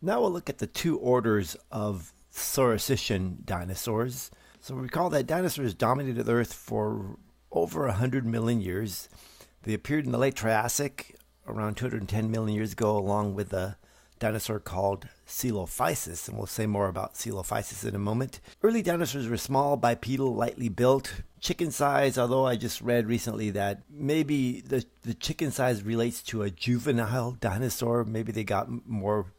Now we'll look at the two orders of Saurischian dinosaurs. So recall that dinosaurs dominated Earth for over 100 million years. They appeared in the late Triassic around 210 million years ago, along with a dinosaur called Coelophysis, and we'll say more about Coelophysis in a moment. Early dinosaurs were small, bipedal, lightly built, chicken size, although I just read recently that maybe the chicken size relates to a juvenile dinosaur. Maybe they got more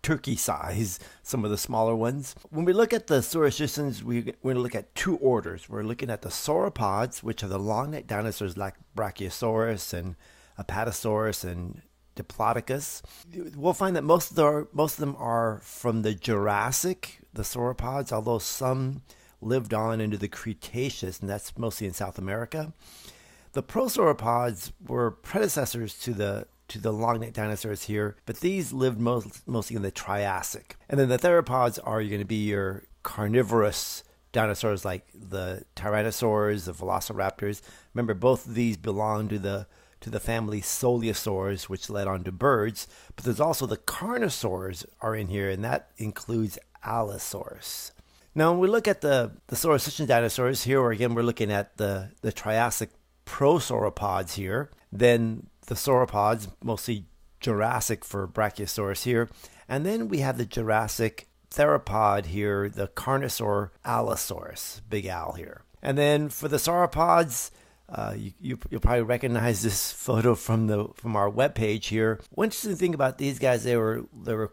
turkey size, some of the smaller ones. When we look at the Saurischians, we're going to look at two orders. We're looking at the Sauropods, which are the long-necked dinosaurs like Brachiosaurus and Apatosaurus and Diplodocus. We'll find that most of them are from the Jurassic, the Sauropods, although some lived on into the Cretaceous, and that's mostly in South America. The Prosauropods were predecessors to the long-necked dinosaurs here, but these lived mostly in the Triassic. And then the Therapods are going to be your carnivorous dinosaurs like the Tyrannosaurs, the Velociraptors. Remember, both of these belong to the family Coelurosaurs, which led on to birds. But there's also the Carnosaurs are in here, and that includes Allosaurus. Now, when we look at the Saurischian dinosaurs here, again, we're looking at the Triassic Prosauropods here. Then the Sauropods, mostly Jurassic for Brachiosaurus here. And then we have the Jurassic Theropod here, the Carnosaur Allosaurus, big Al here. And then for the Sauropods, you'll probably recognize this photo from our webpage here. One interesting thing about these guys, they were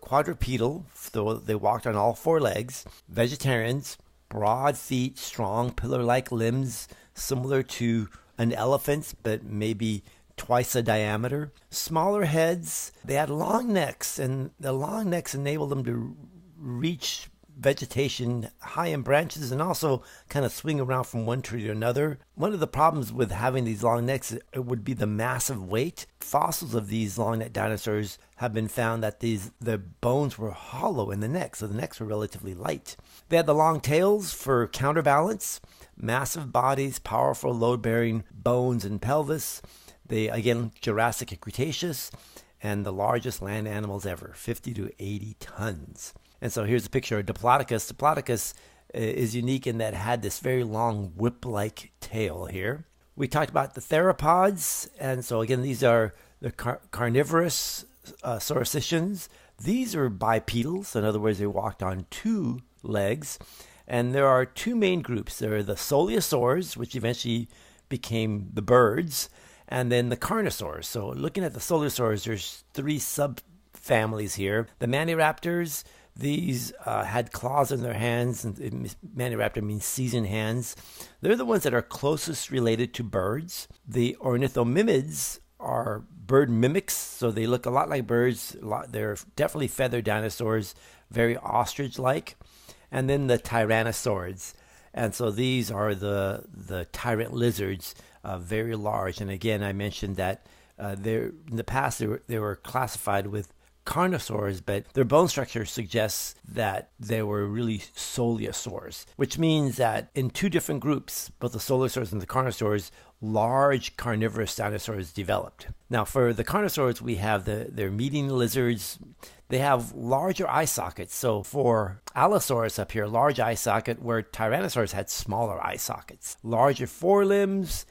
quadrupedal, so they walked on all four legs, vegetarians, broad feet, strong pillar-like limbs, similar to an elephant's, but maybe twice the diameter. Smaller heads. They had long necks, and the long necks enabled them to reach vegetation high in branches and also kind of swing around from one tree to another. One of the problems with having these long necks would be the massive weight. Fossils of these long-necked dinosaurs have been found that the bones were hollow in the neck, so the necks were relatively light. They had the long tails for counterbalance, massive bodies, powerful load-bearing bones and pelvis. They, again, Jurassic and Cretaceous, and the largest land animals ever, 50 to 80 tons. And so here's a picture of Diplodocus. Diplodocus is unique in that it had this very long whip-like tail here. We talked about the Therapods, and so again, these are the carnivorous Saurischians. These are bipedal, so in other words, they walked on two legs. And there are two main groups. There are the Coelurosaurs, which eventually became the birds, and then the Carnosaurs. So looking at the Coelurosaurs, there's three subfamilies here. The Maniraptors, these had claws in their hands, and Maniraptor means seasoned hands. They're the ones that are closest related to birds. The Ornithomimids are bird mimics, so they look a lot like birds. They're definitely feathered dinosaurs, very ostrich-like. And then the Tyrannosaurs. And so these are the tyrant lizards, very large. And again, I mentioned that in the past they were classified with Carnosaurs, but their bone structure suggests that they were really Coelurosaurs, which means that in two different groups, both the Coelurosaurs and the Carnosaurs, large carnivorous dinosaurs developed. Now, for the Carnosaurs, we have their meat-eating lizards. They have larger eye sockets. So for Allosaurus up here, large eye socket, where Tyrannosaurs had smaller eye sockets. Larger forelimbs.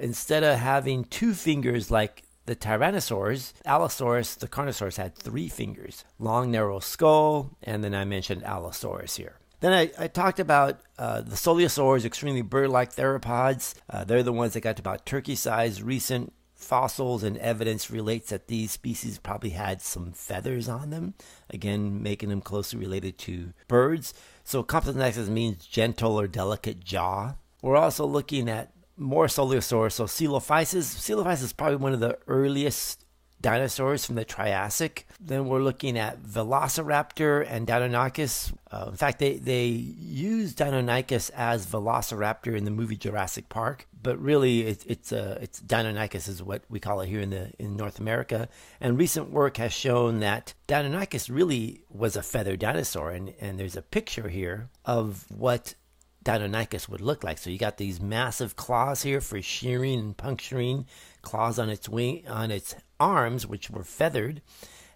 Instead of having two fingers like the Tyrannosaurs, Allosaurus, the Carnosaurs, had three fingers. Long, narrow skull, and then I mentioned Allosaurus here. Then I talked about the Coelurosaurs, extremely bird-like theropods. They're the ones that got to about turkey-sized. Recent fossils and evidence relates that these species probably had some feathers on them, again, making them closely related to birds. So compsognathus means gentle or delicate jaw. We're also looking at more Coelurosaurs. So Coelophysis. Coelophysis is probably one of the earliest dinosaurs from the Triassic. Then we're looking at Velociraptor and Deinonychus. In fact, they used Deinonychus as Velociraptor in the movie Jurassic Park, but really it's Deinonychus is what we call it here in North America. And recent work has shown that Deinonychus really was a feathered dinosaur, and there's a picture here of what Deinonychus would look like. So you got these massive claws here for shearing and puncturing, claws on its arms, which were feathered,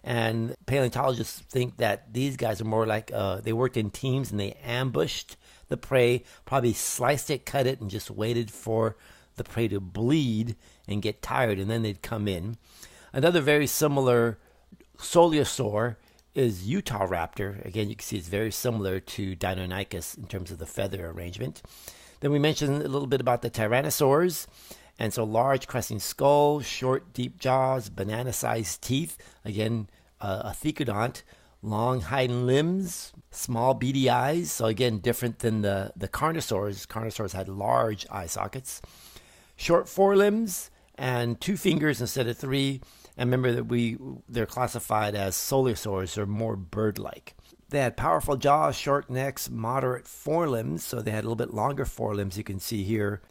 And paleontologists think that these guys are more like they worked in teams and they ambushed the prey, probably sliced it, cut it, and just waited for the prey to bleed and get tired, and then they'd come in. Another very similar Coelurosaur is Utah Raptor. Again, you can see it's very similar to Deinonychus in terms of the feather arrangement. Then we mentioned a little bit about the Tyrannosaurs. And so large cresting skull, short deep jaws, banana-sized teeth. Again, a thecodont, long hind limbs, small beady eyes. So again, different than the Carnosaurs. Carnosaurs had large eye sockets. Short forelimbs and 2 fingers instead of 3. And remember that they're classified as Saurischians, or more bird-like. They had powerful jaws, short necks, moderate forelimbs, so they had a little bit longer forelimbs. You can see here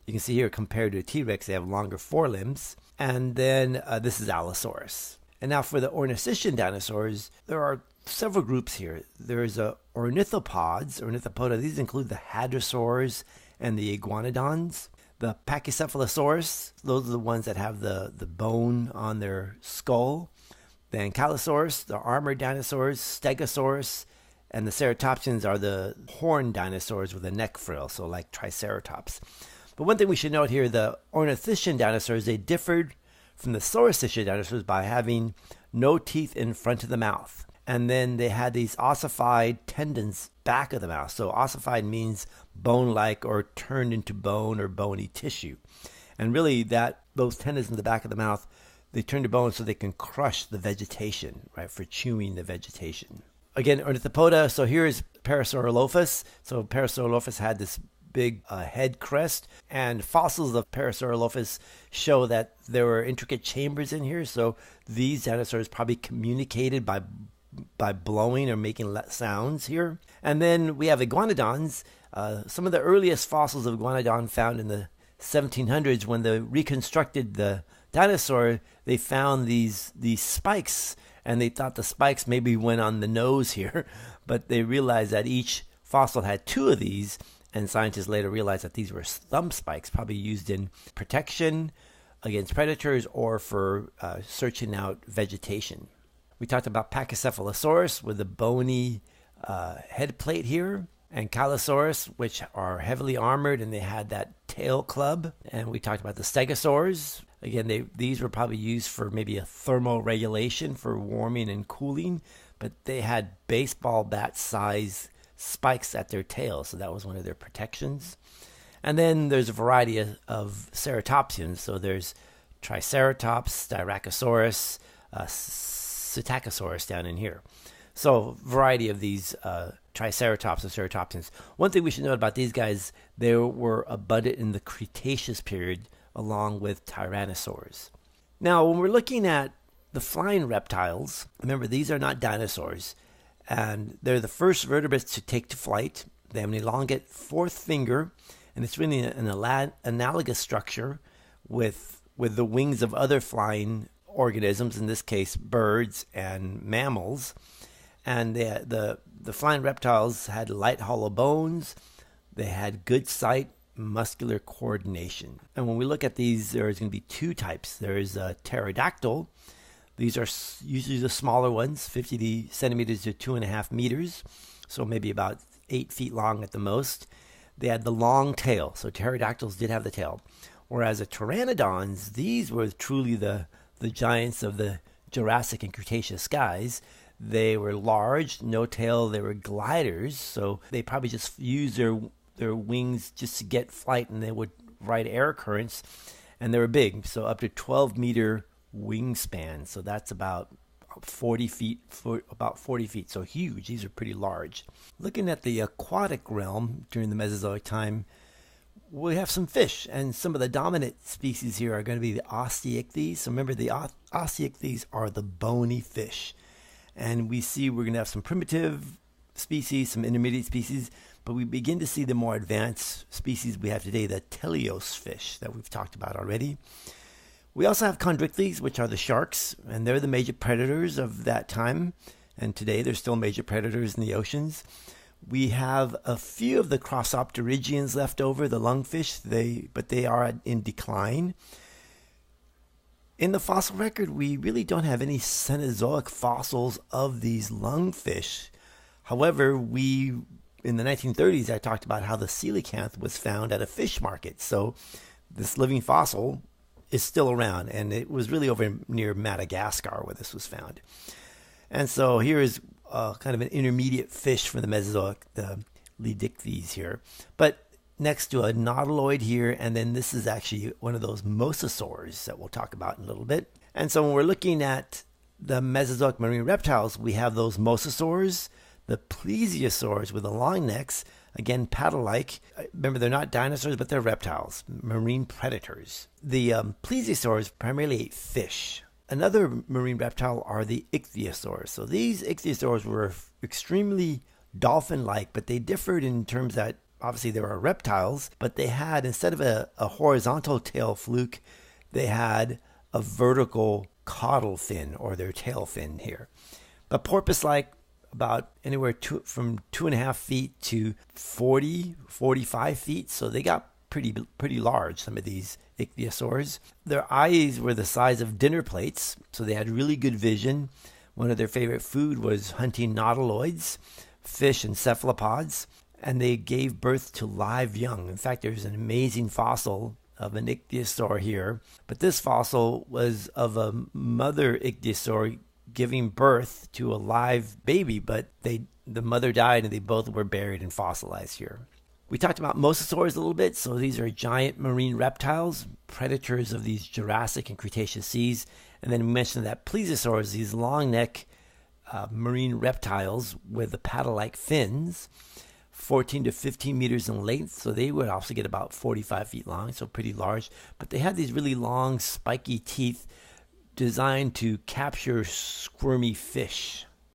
compared to a T-Rex, they have longer forelimbs. And then this is Allosaurus. And now for the Ornithischia Dinosaurs, there are several groups here. There's Ornithopods, Ornithopoda. These include the hadrosaurs and the iguanodons. The Pachycephalosauris, those are the ones that have the bone on their skull. The Ankylosauros, the armored dinosaurs, Stegosauria, and the Ceratopsians are the horned dinosaurs with a neck frill, so like Triceratops. But one thing we should note here, the Ornithischia Dinosaurs, they differed from the Saurischian Dinosaurs by having no teeth in front of the mouth. And then they had these ossified tendons back of the mouth. So ossified means bone-like or turned into bone or bony tissue. And really those tendons in the back of the mouth, they turn to bone so they can crush the vegetation, right, for chewing the vegetation. Again, Ornithopoda, so here's Parasaurolophus. So Parasaurolophus had this big head crest, and fossils of Parasaurolophus show that there were intricate chambers in here. So these dinosaurs probably communicated by blowing or making sounds here. And then we have iguanodons. Some of the earliest fossils of iguanodon found in the 1700s, when they reconstructed the dinosaur, they found these spikes, and they thought the spikes maybe went on the nose here, but they realized that each fossil had 2 of these, and scientists later realized that these were thumb spikes, probably used in protection against predators or for searching out vegetation. We talked about Pachycephalosaurus with the bony head plate here, and Ankylosaurs, which are heavily armored, and they had that tail club. And we talked about the Stegosaurs. Again, these were probably used for maybe a thermal regulation for warming and cooling, but they had baseball bat size spikes at their tails, so that was one of their protections. And then there's a variety of ceratopsians. So there's Triceratops, Styracosaurus, Psittacosaurus down in here. So variety of these Triceratops and ceratopsians. One thing we should note about these guys, they were abundant in the Cretaceous period along with Tyrannosaurs. Now, when we're looking at the flying reptiles, remember these are not dinosaurs, and they're the first vertebrates to take to flight. They have an elongate 4th finger, and it's really an analogous structure with the wings of other flying organisms, in this case birds and mammals. And the flying reptiles had light hollow bones. They had good sight, muscular coordination. And when we look at these, there's going to be 2 types. There's a pterodactyl. These are usually the smaller ones, 50 centimeters to 2.5 meters, so maybe about 8 feet long at the most. They had the long tail, so pterodactyls did have the tail. Whereas the pteranodons, these were truly the giants of the Jurassic and Cretaceous skies. They were large, no tail, they were gliders, so they probably just used their wings just to get flight, and they would ride air currents, and they were big, so up to 12-meter wingspan, so that's about 40 feet, so huge. These are pretty large. Looking at the aquatic realm during the Mesozoic time, we have some fish, and some of the dominant species here are going to be the osteichthyes. So remember, the osteichthyes are the bony fish. And we see we're going to have some primitive species, some intermediate species, but we begin to see the more advanced species we have today, the teleos fish that we've talked about already. We also have chondrichthyes, which are the sharks, and they're the major predators of that time. And today they're still major predators in the oceans. We have a few of the crossopterygians left over, the lungfish, but they are in decline. In the fossil record, we really don't have any Cenozoic fossils of these lungfish. However, in the 1930s, I talked about how the coelacanth was found at a fish market. So this living fossil is still around, and it was really over near Madagascar where this was found. And so here is kind of an intermediate fish from the Mesozoic, the Ledicthes here. But next to a nautiloid here, and then this is actually one of those mosasaurs that we'll talk about in a little bit. And so when we're looking at the Mesozoic marine reptiles, we have those mosasaurs, the plesiosaurs with the long necks, again paddle-like. Remember, they're not dinosaurs, but they're reptiles, marine predators. The plesiosaurs primarily ate fish. Another marine reptile are the ichthyosaurs. So these ichthyosaurs were extremely dolphin-like, but they differed in terms that obviously they were reptiles, but they had, instead of a horizontal tail fluke, they had a vertical caudal fin, or their tail fin here. But porpoise-like, about anywhere from 2.5 feet to 45 feet. So they got pretty large, some of these ichthyosaurs. Their eyes were the size of dinner plates, so they had really good vision. One of their favorite food was hunting nautiloids, fish, and cephalopods, and they gave birth to live young. In fact, there's an amazing fossil of an ichthyosaur here, but this fossil was of a mother ichthyosaur giving birth to a live baby, but the mother died and they both were buried and fossilized here. We talked about mosasaurs a little bit. So these are giant marine reptiles, predators of these Jurassic and Cretaceous seas. And then we mentioned that plesiosaurs, these long neck marine reptiles with the paddle-like fins, 14 to 15 meters in length. So they would also get about 45 feet long, so pretty large. But they had these really long, spiky teeth designed to capture squirmy fish.